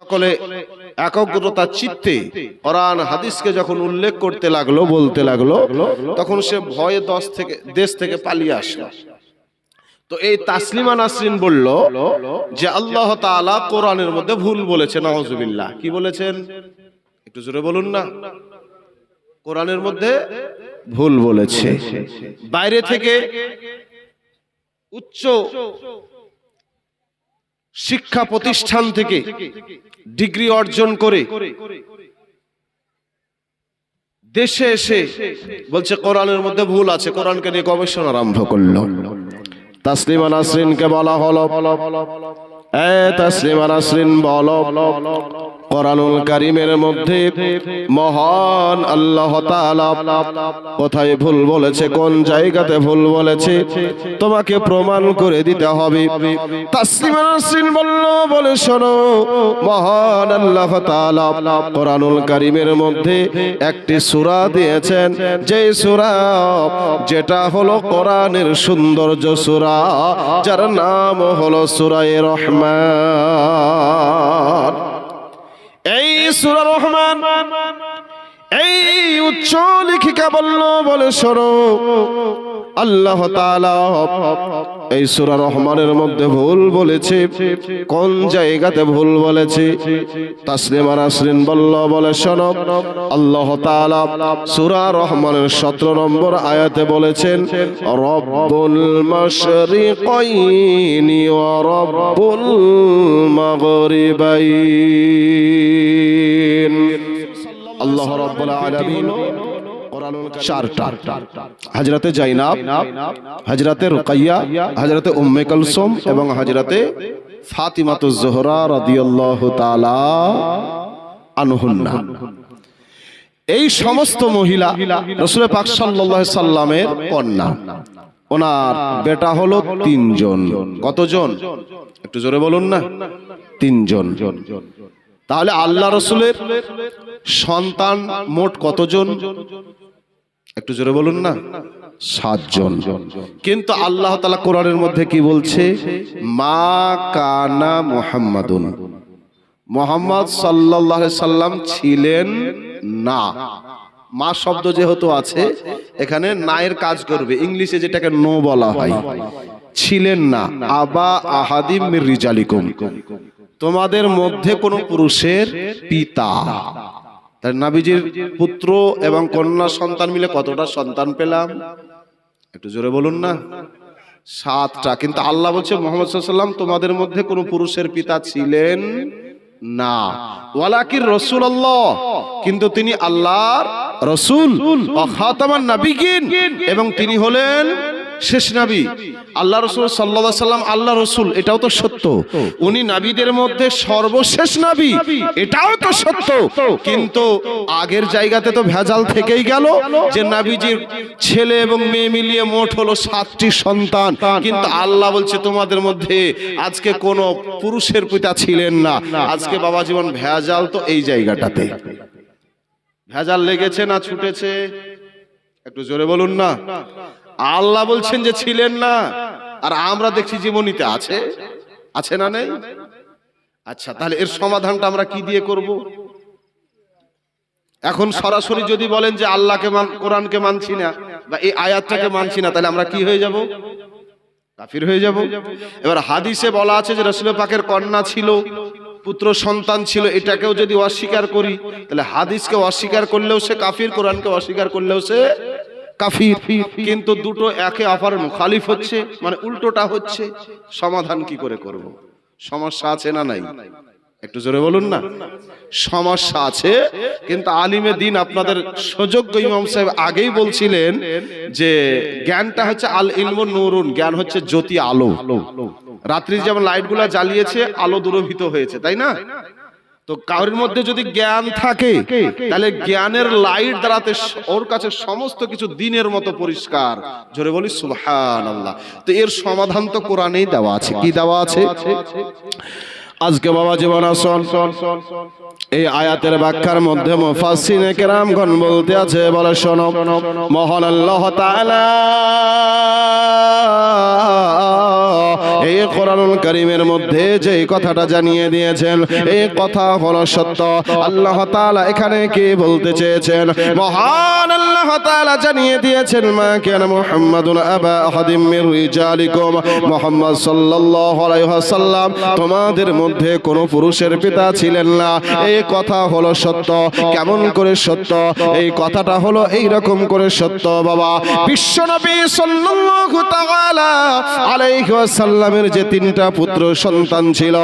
সকলে একগ্রতা চিত্তে কোরআন হাদিসকে যখন উল্লেখ করতে লাগলো, বলতে লাগলো, তখন সে ভয়ে দেশ থেকে পালিয়ে আসলো। তো এই তাসলিমা নাসরিন বলল যে আল্লাহ তাআলা কোরআনের মধ্যে ভুল বলেছে। নাউজুবিল্লাহ। কি বলেছেন একটু জোরে বলুন না। কোরআনের মধ্যে ভুল বলেছে। বাইরে থেকে উচ্চ শিক্ষা প্রতিষ্ঠান থেকে ডিগ্রি অর্জন করে দেশে এসে বলছে কোরআনের মধ্যে ভুল আছে, কোরআনকে নিয়ে গবেষণা আরম্ভ করলো। তাসলিমা নাসরিনকে বলা হলো, তাসলিমা নাসরিন বলো, কোরআনুল কারীমের মধ্যে মহান আল্লাহ তাআলা কোথায় ভুল বলেছে, কোন জায়গাতে ভুল বলেছে তোমাকে প্রমাণ করে দিতে হবে। তাসলিমা নাসরিন বলে শোনো, মহান আল্লাহ তাআলা কোরআনুল কারীমের মধ্যে একটি সূরা দিয়েছেন, যে সূরা যেটা হলো কোরআনের সৌন্দর্য সূরা, যার নাম হলো সূরা রহমান। এই সূরা রহমান, এই উচ্চ লেখিকা বলে শোনো, আল্লাহ তাআলা এই সূরা রহমানের মধ্যে ভুল বলেছে। কোন জায়গাতে ভুল বলেছে? তাসলিমা নাসরিন বলে শোনো, আল্লাহ তাআলা সূরা রহমানের 17 নম্বর আয়াতে বলেছেন, রব্বুল মাশরিকাইনি ওয়া রব্বুল মাগরিবাইন। আল্লাহ রাব্বুল আলামিন চারটা, হযরতে জাইনাব, হযরতে রুকাইয়া, হযরতে উম্মে কুলসুম এবং হযরতে ফাতিমাতুজ জোহরা রাদিয়াল্লাহু তাআলা আনহুন্না, এই সমস্ত মহিলা রাসূল পাক সাল্লাল্লাহু আলাইহি সাল্লামের কন্যা। ওনার বেটা হলো 3 জন। কতজন একটু জোরে বলুন না। 3 জন। তাহলে আল্লাহ রাসূলের সন্তান মোট কতজন একটু জোরে বলুন না। 7 জন। কিন্তু আল্লাহ তাআলা কোরআনের মধ্যে কি বলছে? মা কানা মুহাম্মাদুন, মুহাম্মদ সাল্লাল্লাহু আলাইহি সাল্লাম ছিলেন না। মা শব্দ যেহেতু আছে এখানে না এর কাজ করবে, ইংলিশে যেটাকে নো বলা হয়। ছিলেন না, আবা আহাদিম মির রিজালিকুম, তোমাদের মধ্যে কোন পুরুষের পিতা। তাই নবীজির পুত্র এবং কন্যা সন্তান মিলে কতটা সন্তান পেলাম একটু জোরে বলুন না। 7টা। কিন্তু আল্লাহ বলছে মুহাম্মদ সাল্লাল্লাহু আলাইহি ওয়াসাল্লাম তোমাদের মধ্যে কোন পুরুষের পিতা ছিলেন না। ওয়ালাকির রাসূলুল্লাহ, কিন্তু তিনি আল্লাহর রাসূল, ওয়া খাতামান নাবিয়িন, এবং তিনি হলেন শেষ নবী। আল্লাহ রাসূল সাল্লাল্লাহু আলাইহি ওয়াসাল্লাম আল্লাহ রাসূল, এটাও তো সত্য। উনি নবীদের মধ্যে সর্বশেষ নবী, এটাও তো সত্য। কিন্তু আগের জায়গাতে তো ভেজাল থেকেই গেল যে নবীজির ছেলে এবং মেয়ে মিলিয়ে মোট হলো 7টি সন্তান। কিন্তু আল্লাহ বলছে তোমাদের মধ্যে আজকে কোন পুরুষের পিতা ছিলেন না। আজকে বাবা জীবন ভেজাল তো এই জায়গাটাতে। ভেজাল লেগেছে না ছুটেছে একটু জোরে বলুন না। আল্লাহ বলছেন যে ছিলেন না, আর আমরা দেখছি জীবনীতে আছে। আছে না নেই? আচ্ছা, তাহলে এর সমাধানটা আমরা কি দিয়ে করব? এখন সরাসরি যদি বলেন যে আল্লাহকে কোরআনকে মানছি না বা এই আয়াতটাকে মানছি না, তাহলে আমরা কি হয়ে যাব? কাফির হয়ে যাব। এবার হাদিসে বলা আছে যে রাসূল পাকের কন্যা ছিল, পুত্র সন্তান ছিল, এটাকেও যদি অস্বীকার করি তাহলে হাদিসকে অস্বীকার করলেও সে কাফির, কোরআনকে অস্বীকার করলেও সে কাফির। কিন্তু দুটো একে অপরের মুখালিফ হচ্ছে, মানে উল্টোটা হচ্ছে। সমাধান কি করে করব? সমস্যা আছে না নাই একটু জোরে বলুন না। সমস্যা আছে, কিন্তু আলিমে দিন আপনাদের সুযোগ্য ইমাম সাহেব আগেই বলছিলেন যে জ্ঞানটা হচ্ছে আল ইলমু নূরুন, জ্ঞান হচ্ছে জ্যোতি, আলো। রাত্রি যেমন লাইটগুলা জ্বালিয়েছে আলো দূরভীত হয়েছে, তাই না? তো কারোর মধ্যে যদি জ্ঞান থাকে তাহলে জ্ঞানের লাইট দ্বারাতে ওর কাছে সমস্ত কিছু দিনের মতো পরিষ্কার। জোরে বলি সুবহানাল্লাহ। তো এর সমাধান তো কোরআনেই দেওয়া আছে। কি দেওয়া আছে? আজকে বাবা জীবন আসন এই আয়াতের ব্যাখ্যার মধ্যে মুফাসসিরিনে কেরামগণ বলতে আছে, বলে শোনো, মহান আল্লাহ তাআলা এই কোরআনুল কারীমের মধ্যে যে কথাটা জানিয়ে দিয়েছেন, এই কথা হলো সত্য। আল্লাহ তাআলা এখানে কি বলতে চেয়েছেন? মহান আল্লাহ তাআলা জানিয়ে দিয়েছেন, মা কানা মুহাম্মাদুন আবা আহাদিম মির রিজালিকুম, মুহাম্মদ সাল্লাল্লাহু আলাইহি ওয়াসাল্লাম তোমাদের মধ্যে কোনো পুরুষের পিতা ছিলেন না। এই কথা হলো সত্য। কেমন করে সত্য? এই কথাটা হলো এই রকম করে সত্য বাবা। বিশ্বনবী সাল্লাল্লাহু তাআলা আলাইহি ওয়াসাল্লামের যে তিনটা পুত্র সন্তান ছিল,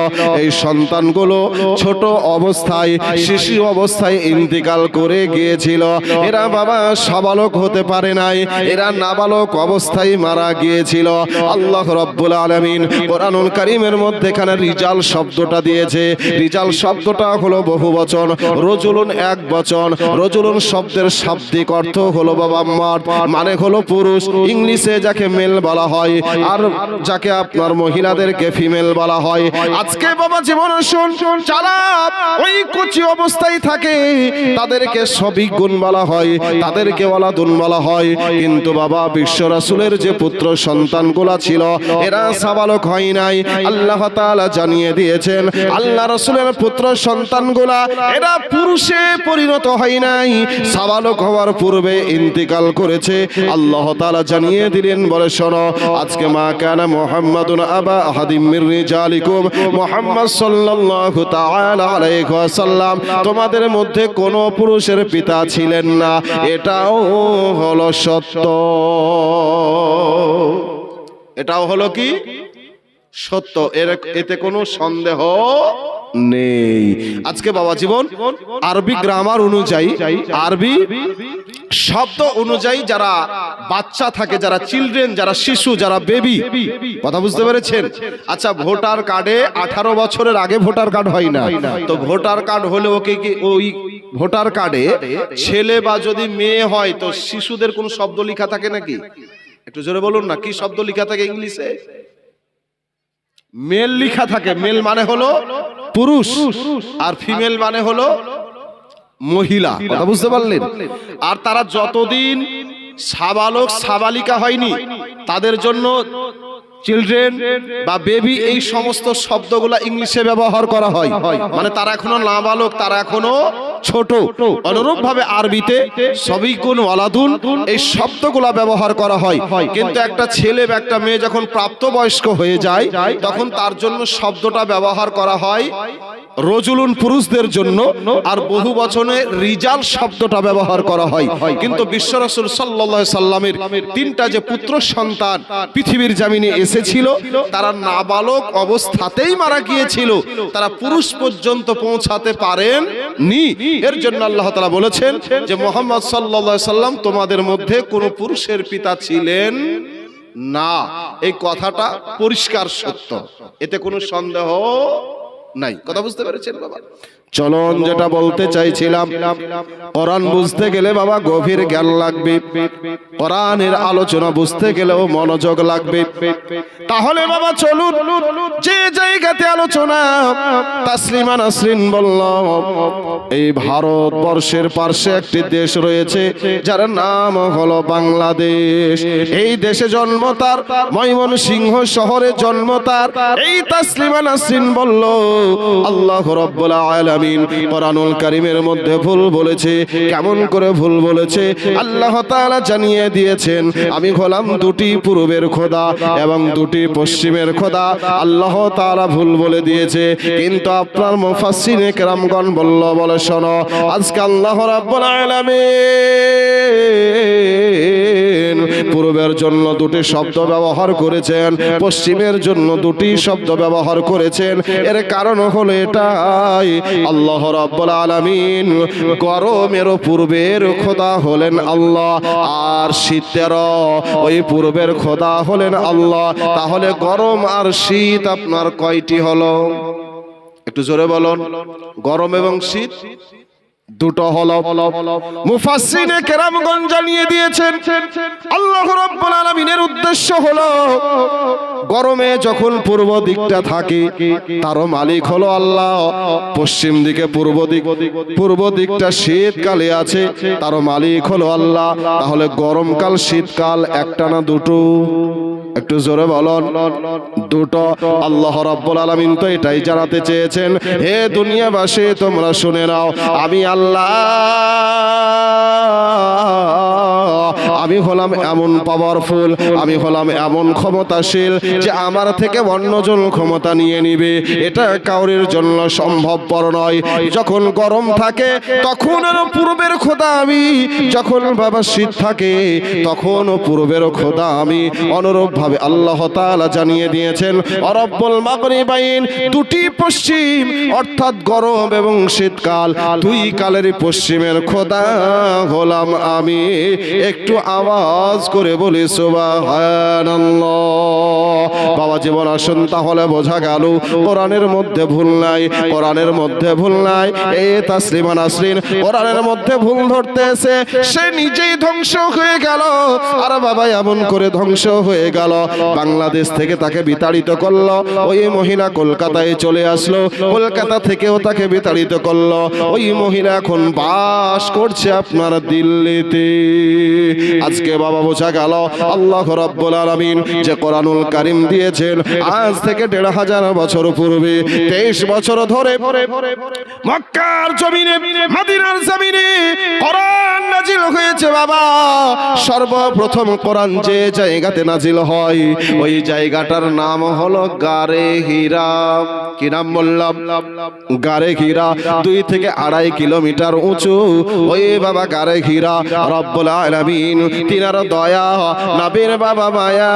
এই সন্তানগুলো ছোট অবস্থায়, শিশু অবস্থায় ইন্তিকাল করে গিয়েছিল। এরা বাবা সাবালক হতে পারে নাই, এরা নাবালক অবস্থায় মারা গিয়েছিল। আল্লাহ রাব্বুল আলামিন কোরআনুল কারীমের মধ্যে এখানে রিজাল শব্দটা দিয়েছে। রিজাল শব্দটা হলো বহুবচন, রজুলুন এক বচন। রজুলুন শব্দের শাব্দিক অর্থ হলো বাবা মার্দ, মানে হলো পুরুষ। ইংলিশে যাকে মেল বলা হয়, আর যাকে আপনার মহিলাদেরকে ফিমেল বলা হয়। আজকে বাবা জীবন শুন, যারা ওই কুচি অবস্থায় থাকে তাদেরকে সবিগুণ বলা হয়, তাদেরকে ওয়ালাদুন বলা হয়। কিন্তু বাবা বিশ্ব রাসূলের যে পুত্র সন্তানগুলা ছিল, এরা সাবালক হয় নাই। আল্লাহ তাআলা জানিয়ে দিয়েছেন, আল্লাহ রাসূলের পুত্র সন্তানগুলা এরা পুরুষে পরিণত হয় নাই, সাবালক হওয়ার পূর্বে ইন্তিকাল করেছে। আল্লাহ তাআলা জানিয়ে দিলেন, বলে শোনো, আজকে মা কানা মুহাম্মাদুন আবা আহাদিম মির রিজালিকুম, মুহাম্মদ সাল্লাল্লাহু তাআলা আলাইহি ওয়াসাল্লাম তোমাদের মধ্যে কোনো পুরুষের পিতা ছিলেন না। এটাও হলো সত্য। এটাও হলো কি? সত্য। এতে কোনো সন্দেহ নেই। আজকে বাবা জীবন আরবি গ্রামার অনুযায়ী, আরবি শব্দ অনুযায়ী যারা বাচ্চা থাকে, যারা চিলড্রেন, যারা শিশু, যারা বেবি, কথা বুঝতে পেরেছেন? আচ্ছা, ভোটার কার্ডে 18 বছরের আগে ভোটার কার্ড হয় না, তো ভোটার কার্ড হলে ওকে কি ওই ভোটার কার্ডে ছেলে বা যদি মেয়ে হয় তো শিশুদের কোন শব্দ লেখা থাকে নাকি? একটু জোরে বলুন না, কি শব্দ লেখা থাকে ইংলিশে? মেল লেখা থাকে। মেল মানে হলো পুরুষ, আর ফিমেল মানে হলো মহিলা। কথা বুঝতে পারলেন? আর তারা যতদিন সাবালক সাবালিকা হয়নি তাদের জন্য চিলড্রেন বা বেবি এই সমস্ত শব্দগুলা ইংলিশে ব্যবহার করা হয়, মানে তারা এখনো নাবালক, তারা এখনো ছোট। অনুরূপ ভাবে আরবিতে সবিগুন ওয়ালাদুন এই শব্দগুলা ব্যবহার করা হয়। কিন্তু একটা ছেলে বা একটা মেয়ে যখন প্রাপ্তবয়স্ক হয়ে যায় তখন তার জন্য শব্দটা ব্যবহার করা হয় রজুলুন পুরুষদের জন্য, আর বহু বচনে রিজাল শব্দটা ব্যবহার করা হয়। কিন্তু বিশ্ব রাসূল সাল্লাল্লাহু আলাইহি সাল্লামের তিনটা যে পুত্র সন্তান পৃথিবীর জমিনে এসেছিল, তারা নাবালক অবস্থাতেই মারা গিয়েছিল, তারা পুরুষ পর্যন্ত পৌঁছাতে পারেননি। এর জন্য আল্লাহ তাআলা বলেছেন যে মুহাম্মদ সাল্লাল্লাহু আলাইহি সাল্লাম তোমাদের মধ্যে কোনো পুরুষের পিতা ছিলেন না। এই কথাটা পরিষ্কার সত্য, এতে কোনো সন্দেহ নাই। কথা বুঝতে পেরেছেন বাবা? চলুন, যেটা বলতে চাইছিলাম, কোরআন বুঝতে গেলে বাবা গভীর জ্ঞান লাগবে, কোরআনের আলোচনা বুঝতে গেলেও মনোযোগ লাগবে। তাহলে বাবা চলুন, যে জায়গাতে আলোচনা তাসলিমা নাসরিন বলল, এই ভারতবর্ষের পাশে একটি দেশ রয়েছে যার নাম হলো বাংলাদেশ। এই দেশে জন্ম তার, ময়মনসিংহ শহরে জন্ম তার। এই তাসলিমা নাসরিন বলল, আল্লাহ রাব্বুল আলামিন কোরআনুল কারীমের মধ্যে ভুল বলেছে। কেমন করে ভুল বলেছে? আল্লাহ তাআলা জানিয়ে দিয়েছেন, আমি হলাম দুটি পূর্বের খোদা এবং দুটি পশ্চিমের খোদা। আল্লাহ তাআলা ভুল বলে দিয়েছে। কিন্তু আপনার মুফাসসিরিনে কেরামগণ বলে শোনো, আজকে আল্লাহ রাব্বুল আলামিন পূর্বের জন্য দুটি শব্দ ব্যবহার করেছেন, পশ্চিমের জন্য দুটি শব্দ ব্যবহার করেছেন। এর কারণ হলো এটাই, আল্লাহ রাব্বুল আলামিন গরমের পূর্বের খোদা হলেন আল্লাহ, আর শীতের ওই পূর্বের খোদা হলেন আল্লাহ। তাহলে গরম আর শীত আপনার কয়টি হলো? একটু জোরে বলুন। গরম এবং শীত দুটো হলো মুফাসসিরিনে কেরামগণ জানিয়ে দিয়েছেন আল্লাহ রাব্বুল আলামিনের উদ্দেশ্য হলো গরমে যখন পূর্ব দিকটা থাকে তার মালিক হলো আল্লাহ, পশ্চিম দিকে পূর্ব দিকটা শীতকালে আছে তার মালিক হলো আল্লাহ। তাহলে গরমকাল শীতকাল একটা না দুটো? একটু জোরে বলুন। দুটো। আল্লাহ রাব্বুল আলামিন তো এটাই জানাতে চেয়েছেন, হে দুনিয়াবাসী তোমরা শুনে নাও, আমি আল্লাহ আমি হলাম এমন পাওয়ারফুল, আমি হলাম এমন ক্ষমতাশীল যে আমার থেকে অন্যজন ক্ষমতা নিয়ে নিবে এটা কাউরির জন্য সম্ভবপর নয়। যখন গরম থাকে তখন পূর্বের খোদা আমি, যখন বাবা শীত থাকে তখন পূর্বের খোদা আমি। অনুরূপ ভাবে আল্লাহ তাআলা জানিয়ে দিয়েছেন রব্বুল মাগরিবাইন, দুটি পশ্চিম অর্থাৎ গরম এবং শীতকাল, দুই কালের পশ্চিমের খোদা হলাম আমি। একটু আওয়াজ করে বলি সুবহানাল্লাহ। বাবা জীবন আসুন, তাহলে বোঝা গেল কোরআনের মধ্যে ভুল নাই, কোরআনের মধ্যে ভুল নাই। এ তাসলিমা নাসরিন কোরআনের মধ্যে ভুল ধরতে এসে সে নিজেই ধ্বংস হয়ে গেল। আর বাবা এমন করে ধ্বংস হয়ে গেল, বাংলাদেশ থেকে তাকে বিতাড়িত করলো, ওই মহিলা কলকাতায় চলে আসলো, কলকাতা থেকেও তাকে বিতাড়িত করলো। ওই মহিলা এখন বাস করছে আপনার দিল্লিতে। আজকে বাবা বোঝা গেল আল্লাহ রাব্বুল আলামিন যে কোরআনুল কারীম দিয়েছেন আজ থেকে ১৫০০ বছর পূর্বে ২৩ বছর ধরে মক্কার জমিনে মদিনার জমিনে কোরআন নাজিল হয়েছে। বাবা সর্বপ্রথম কোরআন যে জায়গাতে নাজিল হয় ওই জায়গাটার নাম হলো গারে হীরা। কি নাম বললাম? গারে হীরা। ২ থেকে ২.৫ কিলোমিটার উঁচু ওই বাবা গারে হীরা। রব্বুল আলামিন তিনার দয়া, নবীর বাবা মায়া।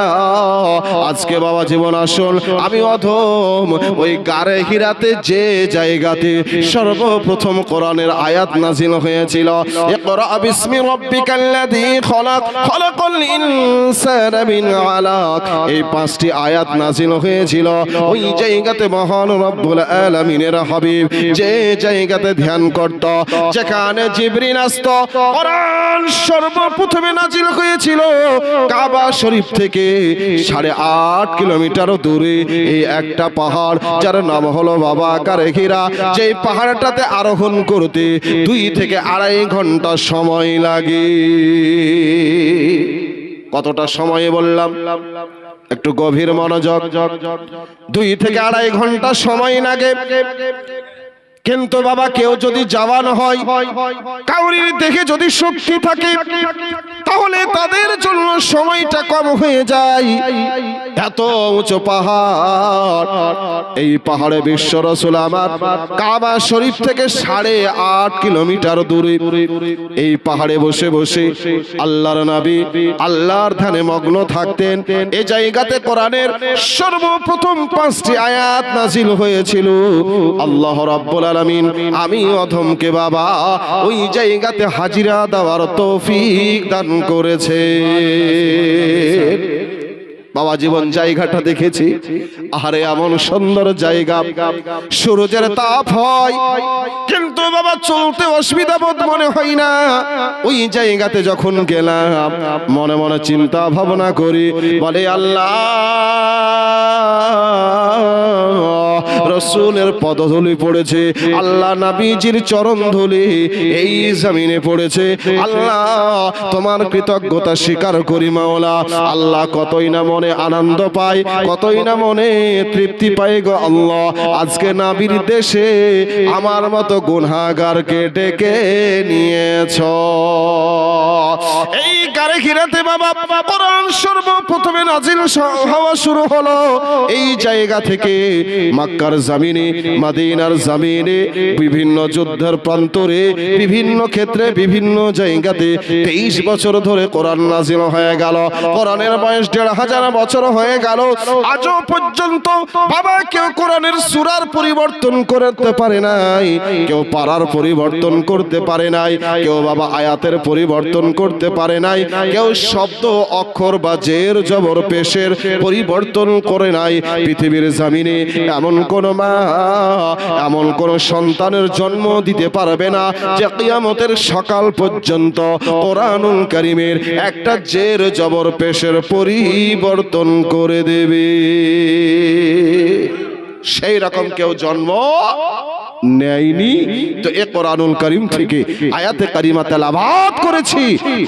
আজকে বাবা জীবন আসুন, আমি অধম ওই গারে হীরাতে যে জায়গাতে সর্বপ্রথম কোরআনের আয়াত নাজিল হয়েছিল, ইকরা বিসমি রাব্বিকাল্লাযী খলাক, খলাকাল ইনসানা মিন আলাক, এই 5টি আয়াত নাজিল হয়েছিল ওই জায়গাতে মহান রব্বুল আলামিনের হাবিব যে জায়গাতে ধ্যান করত, যেখানে জিবরিল আসতো। কোরআন সর্বপ্রথমে নাজিল হয়েছিল কাবা শরীফ থেকে 8.5 কিলোমিটার দূরে এই একটা পাহাড় যার নাম হলো বাবা গারে হীরা। যে পাহাড়টাতে আরোহণ করতে 2 থেকে 2.5 ঘন্টা সময় লাগে। কতটা সময় বললাম? একটু গভীর মনোযোগ। 2 থেকে 2.5 ঘন্টা সময় লাগে। কিন্তু বাবা কেউ যদি জওয়ান হয়, কাউরির দেখে যদি শক্তি থাকে, তাহলে তাদের জন্য সময়টা কম হয়ে যায়। এত উঁচু পাহাড়, এই পাহাড়ে বিশ্ব রাসূল আমার কাবা শরীফ থেকে 8.5 কিলোমিটার দূরে এই পাহাড়ে বসে বসে আল্লাহর নবী আল্লাহর ধ্যানে মগ্ন থাকতেন। এই জায়গাতে কোরআনের সর্বপ্রথম 5টি আয়াত নাজিল হয়েছিল। আল্লাহ রাব্বুল আলামিন আমি অধমকে বাবা ওই জায়গাতে হাজিরা দেওয়ার তৌফিক দান করেছে। বাবা জীবন জায়গাটা দেখেছি, আরে এমন সুন্দর জায়গা, সূর্যের তাপ হয় কিন্তু বাবা চলতে অসুবিধা বোধ মনে হয় না। ওই জায়গাতে যখন গেলাম মনে মনে চিন্তা ভাবনা করি, বলে আল্লাহ রাসূলের পদধূলি পড়েছে, আল্লাহ নবীজির চরণ ধূলি এই জমিনে পড়েছে। আল্লাহ তোমার কৃতজ্ঞতা স্বীকার করি মাওলা। আল্লাহ কতই না মনে আনন্দ পাই, কতই না মনে তৃপ্তি পাই গো আল্লাহ। আজকে নবীর দেশে আমার মতো গুনাহগারকে ডেকে নিয়েছ। এই গারে হীরাতে বাবা কোরআন সর্বপ্রথমে নাজিল হওয়া শুরু হলো। এই জায়গা থেকে মক্কার জমিনে, মদিনার জমিনে, বিভিন্ন যুদ্ধের প্রান্তরে, বিভিন্ন ক্ষেত্রে, বিভিন্ন জায়গাতে 23 বছর ধরে কোরআন নাজিল হয়ে গেল। কোরআনের বয়স 1500 বছর হয়ে গেল। আজও পর্যন্ত বাবা কেউ কোরআনের সূরার পরিবর্তন করতে পারে নাই, কেউ পারার পরিবর্তন করতে পারে নাই, কেউ বাবা আয়াতের পরিবর্তন করতে পারে নাই, কেউ শব্দ অক্ষর বা জের জবর পেশের পরিবর্তন করে নাই। পৃথিবীর জমিনে এমন কোন মা এমন কোন সন্তানের জন্ম দিতে পারবে না যে কিয়ামতের সকাল পর্যন্ত কোরআনুল কারীমের একটা জের জবর পেশের পরিবর্তন করে দেবে। সেই রকম কেউ জন্ম নেয়নি। তো এ কোরআনুল কারীম থেকে আয়াতে কারিমা তেলাওয়াত করেছি।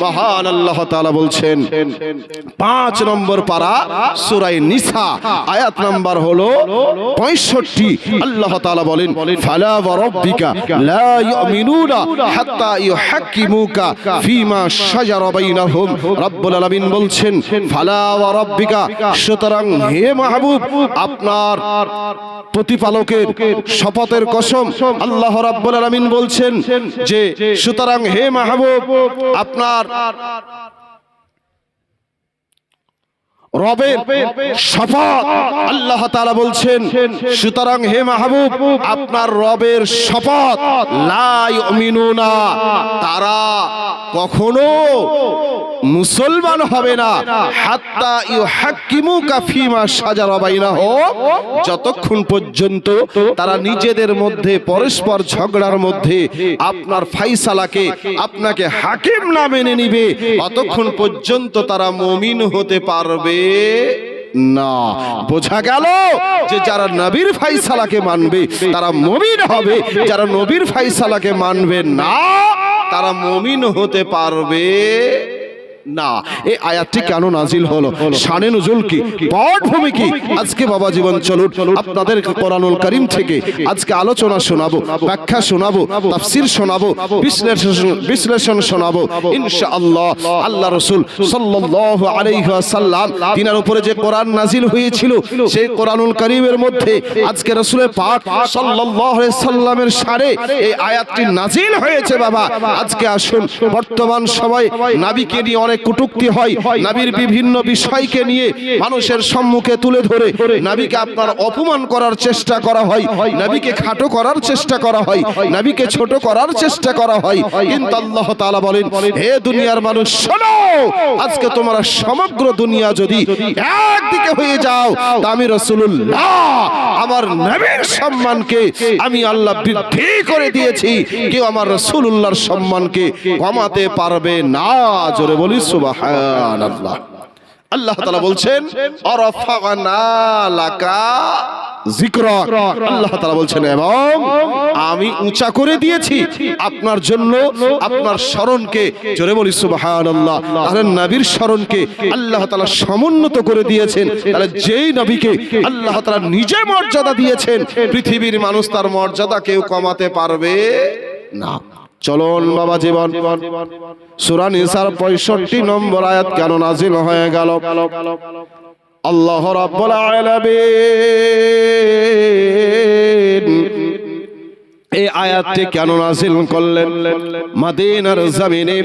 মহান আল্লাহ তাআলা বলছেন 5 নম্বর পারা সূরা নিসা আয়াত নাম্বার হলো 65। আল্লাহ তাআলা বলেন ফালা ওয়া রাব্বিকা লা ইউমিনুনা হাত্তা ইউহাক্কিমুকা ফিমা শাজারা বাইনাহুম। রব্বুল আলামিন বলছেন ফালা ওয়া রাব্বিকা, সুতরাং হে মাহবুব আপনার প্রতিপালকের শপথের কসম আল্লাহ রাব্বুল আলামিন বলছেন যে সুতরাং হে মাহবুব আপনার রবের শপথ আল্লাহ তাআলা বলছেন সুতরাং হে মাহবুব আপনার রবের শপথ লা ইউমিনুনা, তারা কখনো মুসলমান হবে না হাত্তা ইউহাক্কিমুকা ফিমা শাজারা বাইনাহুম, যতক্ষণ পর্যন্ত তারা নিজেদের মধ্যে পরস্পর ঝগড়ার মধ্যে আপনার ফায়সালাকে আপনাকে হাকিম না মেনে নিবে ততক্ষণ পর্যন্ত তারা মুমিন হতে পারবে না। বোঝা গেল যে যারা নবীর ফায়সালাকে মানবে তারা মুমিন হবে, যারা নবীর ফায়সালাকে মানবে না তারা মুমিন হতে পারবে না। এই আয়াতটি কেন নাজিল হলো, শানে নুজুল কি, পটভূমি কি, আজকে বাবা জীবন চলুন আপনাদের কোরআনুল কারীম থেকে আজকে আলোচনা শোনাবো, ব্যাখ্যা শোনাবো, তাফসীর শোনাবো, বিশ্লেষণ শোনাবো ইনশাআল্লাহ। আল্লাহ রাসূল সাল্লাল্লাহু আলাইহি ওয়াসাল্লাম তিনার উপরে যে কোরআন নাজিল হয়েছিল সেই কোরআনুল কারীমের মধ্যে আজকে রাসূলের পাক সাল্লাল্লাহু আলাইহি সাল্লামের শানে এই আয়াতটি নাজিল হয়েছে। বাবা আজকে আসুন, বর্তমান সময় নবীকে নিয়ে অনেক কটূক্তি হয়, নবীর বিভিন্ন বিষয়কে নিয়ে মানুষের সম্মুখে তুলে ধরে নবীকে আপনার অপমান করার চেষ্টা করা হয়, নবীকে খাটো করার চেষ্টা করা হয়, নবীকে ছোট করার চেষ্টা করা হয়। কিন্তু আল্লাহ তাআলা বলেন হে দুনিয়ার মানুষ শোনো, আজকে তোমরা সমগ্র দুনিয়া যদি একদিকে হয়ে যাও তা আমি রাসূলুল্লাহ আমার নবীর সম্মানকে আমি আল্লাহ বৃদ্ধি করে দিয়েছি, কেউ আমার রাসূলুল্লাহর সম্মানকে কমাতে পারবে না। জোরে বলি সুবহানাল্লাহ। আল্লাহ তাআলা বলছেন আরাফানা লাকা যিকরাক, আল্লাহ তাআলা বলছেন এবং আমি উঁচা করে দিয়েছি আপনার জন্য আপনার স্মরণকে। জোরে বলি সুবহানাল্লাহ। তাহলে নবীর স্মরণকে আল্লাহ তাআলা সমুন্নত করে দিয়েছেন। তাহলে যেই নবীকে আল্লাহ তাআলা নিজে মর্যাদা দিয়েছেন পৃথিবীর মানুষ তার মর্যাদা কেউ কমাতে পারবে না। চলুন বাবা জীবন সূরা নিসার 65 নম্বর আয়াত কেন নাজিল হয়ে গেল। আল্লাহ রাব্বুল আলামিন এই আয়াতটি কেন নাজিল করলেন? মদিনার জমিনে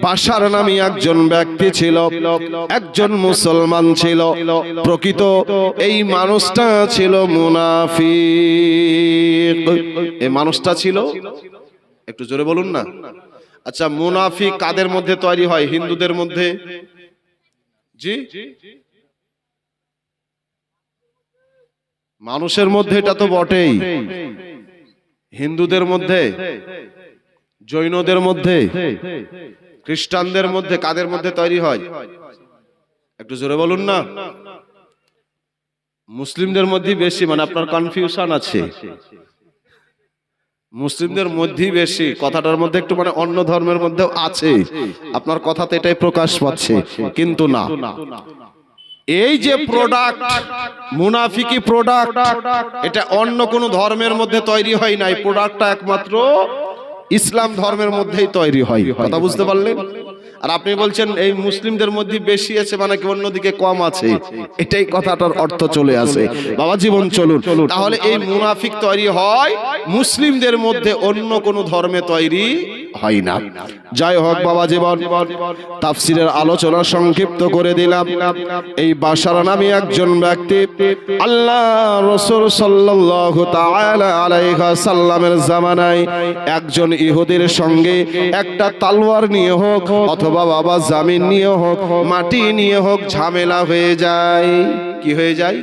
বাশার নামে একজন ব্যক্তি ছিল, একজন মুসলমান ছিল, প্রকৃত এই মানুষটা ছিল মুনাফিক। এই মানুষটা ছিল, একটু জোরে বলুন না। আচ্ছা, মুনাফিক কাদের মধ্যে তৈরি হয়? হিন্দুদের মধ্যে। জি, মানুষের মধ্যে এটা তো বটেই, হিন্দুদের মধ্যে, জৈনদের মধ্যে, খ্রিস্টানদের মধ্যে, কাদের মধ্যে তৈরি হয়? একটু জোরে বলুন না। মুসলিমদের মধ্যে বেশি, মানে আপনার কনফিউশন আছে, মুসলিমদের মধ্যেই বেশি। কথাটার মধ্যে একটু মানে অন্য ধর্মের মধ্যেও আছে, আপনার কথাতে এটাই প্রকাশ পাচ্ছে, কিন্তু না। এই যে প্রোডাক্ট, মুনাফিকি প্রোডাক্ট, এটা অন্য কোন ধর্মের মধ্যে তৈরি হয় না। এই প্রোডাক্টটা একমাত্র ইসলাম ধর্মের মধ্যেই তৈরি হয়। কথা বুঝতে পারলেন? আর আপনি বলছেন এই মুসলিমদের মধ্যে বেশি আছে, মানে কি অন্যদিকে কম আছে? এটাই কথাটার অর্থ চলে আসে। বাবা জীবন চলুন, তাহলে এই মুনাফিক তৈরি হয় মুসলিমদের মধ্যে, অন্য কোন ধর্মে তৈরি হয় না। যাই হোক বাবা জীবন, তাফসীরের আলোচনা সংক্ষিপ্ত করে দিলাম। এই বাশার নামে একজন ব্যক্তি আল্লাহ রাসূল সাল্লাল্লাহু তাআলা আলাইহি ওয়াসাল্লামের জামানায় একজন ইহুদির সঙ্গে একটা তলোয়ার নিয়ে হোক অথবা বাবা জামিন নিয়ে হোক, মাটি নিয়ে হোক, ঝামেলা হয়ে যায়। কি হয়ে যায়?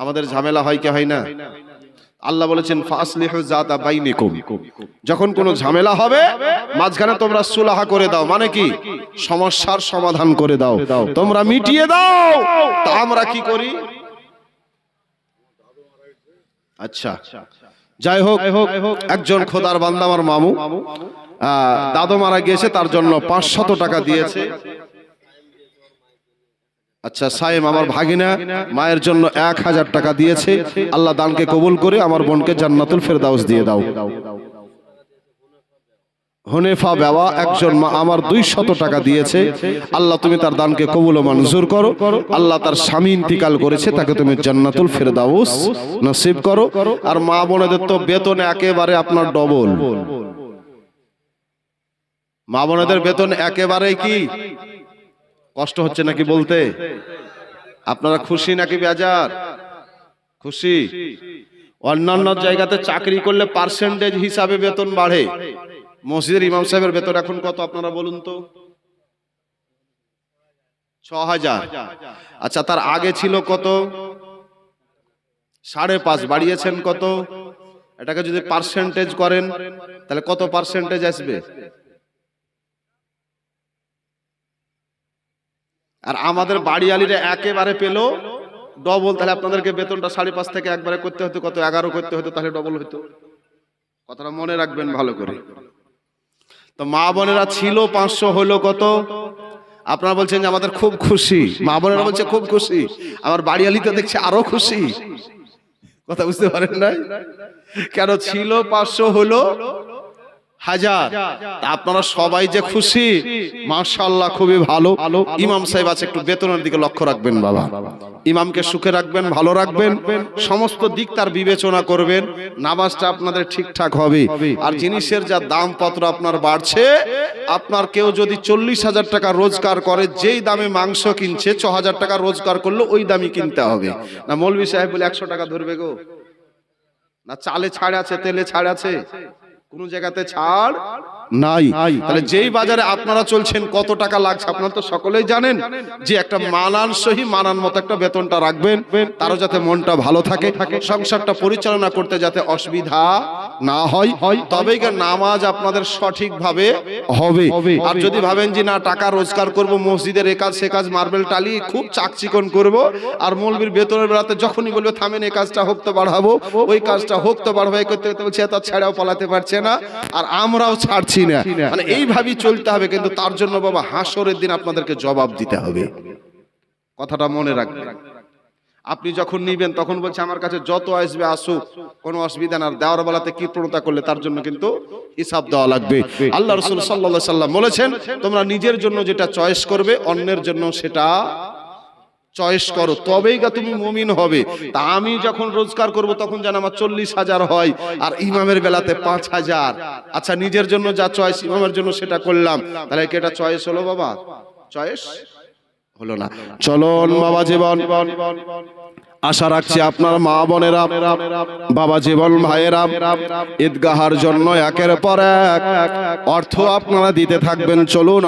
আমাদের ঝামেলা হয় কি হয় না? আল্লাহ বলেছেন ফাসলিহু যাতা বাইনিকুম, যখন কোনো ঝামেলা হবে মাঝখানে তোমরা সুলাহা করে দাও, মানে কি সমস্যার সমাধান করে দাও, তোমরা মিটিয়ে দাও। তা আমরা কি করি? আচ্ছা যাই হোক, একজন খোদার বান্দা আমার মামু দাদু মারা গিয়েছে, তার জন্য 500 টাকা দিয়েছে। আচ্ছা সাইম আমার ভাগিনা মায়ের জন্য 1000 টাকা দিয়েছে। আল্লাহ দানকে কবুল করে আমার বোনকে জান্নাতুল ফেরদাউস দিয়ে দাও। হুনেফা বাবা একজন মা আমার 200 টাকা দিয়েছে। আল্লাহ তুমি তার দানকে কবুল ও মঞ্জুর করো। আল্লাহ তার স্বামী ইন্তিকাল করেছে, তাকে তুমি জান্নাতুল ফেরদাউস নসিব করো। আর মা বোনেদের তো বেতন একেবারে আপনার ডবল, মা বোনেদের বেতন একেবারে কি কষ্ট হচ্ছে নাকি বলতে? আপনারা খুশি নাকি বেজার? খুশি। অন্যান্য জায়গাতে চাকরি করলে পার্সেন্টেজ হিসাবে বেতন বাড়ে, মসজিদের ইমাম সাহেবের বেতন এখন কত আপনারা বলুন তো? 6000। আচ্ছা তার আগে ছিল কত? 5.5। বাড়িয়েছেন কত? এটাকে যদি পার্সেন্টেজ করেন তাহলে কত পার্সেন্টেজ আসবে? আর আমাদের বাড়িয়ালিরা একেবারে পেল ডবল, তাহলে আপনাদেরকে বেতনটা 5.5 থেকে একবারে করতে হতো কত? 11 করতে হতো, তাহলে ডবল হতো। কথাটা মনে রাখবেন ভালো করে। তো মা বোনেরা ছিল 500, হলো কত? আপনারা বলছেন যে আমাদের খুব খুশি, মা বোনেরা বলছে খুব খুশি, আমার বাড়িয়ালি তো দেখছে আরো খুশি। কথা বুঝতে পারেন না? কেন ছিল 500 হলো 1000। আপনারা সবাই যে খুশি, মাশাআল্লাহ খুবই ভালো। ইমাম সাহেব আছে, একটু বেতনের দিকে লক্ষ্য রাখবেন বাবা, ইমামকে সুখে রাখবেন, ভালো রাখবেন, সমস্ত দিক তার বিবেচনা করবেন, নামাজটা আপনাদের ঠিকঠাক হবে। আর জিনিসের যা দাম পত্র আপনার বাড়ছে, আপনার কেউ যদি 40,000 টাকা রোজগার করে, যেই দামে মাংস কিনছে 6000 টাকা রোজগার করলে ওই দামই কিনতে হবে না। মৌলভী সাহেব বলে 100 টাকা ধরবে গো, না চালে ছাড় আছে, তেলে ছাড় আছে, কোন জায়গাতে ছাড় নাই। তাহলে যেই বাজারে আপনারা চলছেন কত টাকা লাগছে আপনারা তো সকলেই জানেন, যে একটা মানানসই মানান মতো একটা বেতনটা রাখবেন, তারও যাতে মনটা ভালো থাকে, সংসারটা পরিচালনা করতে যাতে অসুবিধা না হয়, তবেই নামাজ আপনাদের সঠিকভাবে হবে। আর যদি ভাবেন যে না টাকা রোজগার করব, মসজিদের এ কাজ সে কাজ মার্বেল টালি খুব চাকচিকন করব, আর মৌলবীর বেতনের বেলাতে যখনই বলবে থামেন এই কাজটা হোক তো বাড়াবো, ওই কাজটা হোক তো বাড়াবো, করতে করতে বলছে তা ছাড়াও পালাতে পারছে না, আর আমরাও ছাড়ছি না, মানে এইভাবেই চলতে হবে। কিন্তু তার জন্য বাবা হাসরের দিন আপনাদেরকে জবাব দিতে হবে, কথাটা মনে রাখবেন। আপনি যখন নিবেন তখন বলছে আমার কাছে যত আসবে আসুক, কোনো অসুবিধা না, দেওয়ার বেলাতে কি প্রণতা করলে তার জন্য কিন্তু হিসাব দেওয়া লাগবে। আল্লাহ রাসূল সাল্লাল্লাহু আলাইহি সাল্লাম বলেছেন তোমরা নিজের জন্য যেটা চয়েস করবে অন্যের জন্য সেটা চয়েস করো, তবেই গা তুমি মুমিন হবে। তা আমি যখন রোজগার করব তখন যেন আমার 40,000 হয়, আর ইমামের বেলাতে 5,000। আচ্ছা নিজের জন্য যা চয়েস ইমামের জন্য সেটা করলাম, তাহলে কি এটা চয়েস হলো বাবা? চয়েস হলো না। চলুন বাবা জীবন, আশা রাখছি আপনার মা বোনেরা, বাবা জীবন ভাইয়েরা ঈদগাহার জন্য একের পর এক অর্থ আপনারা দিতে থাকবেন। চলুন।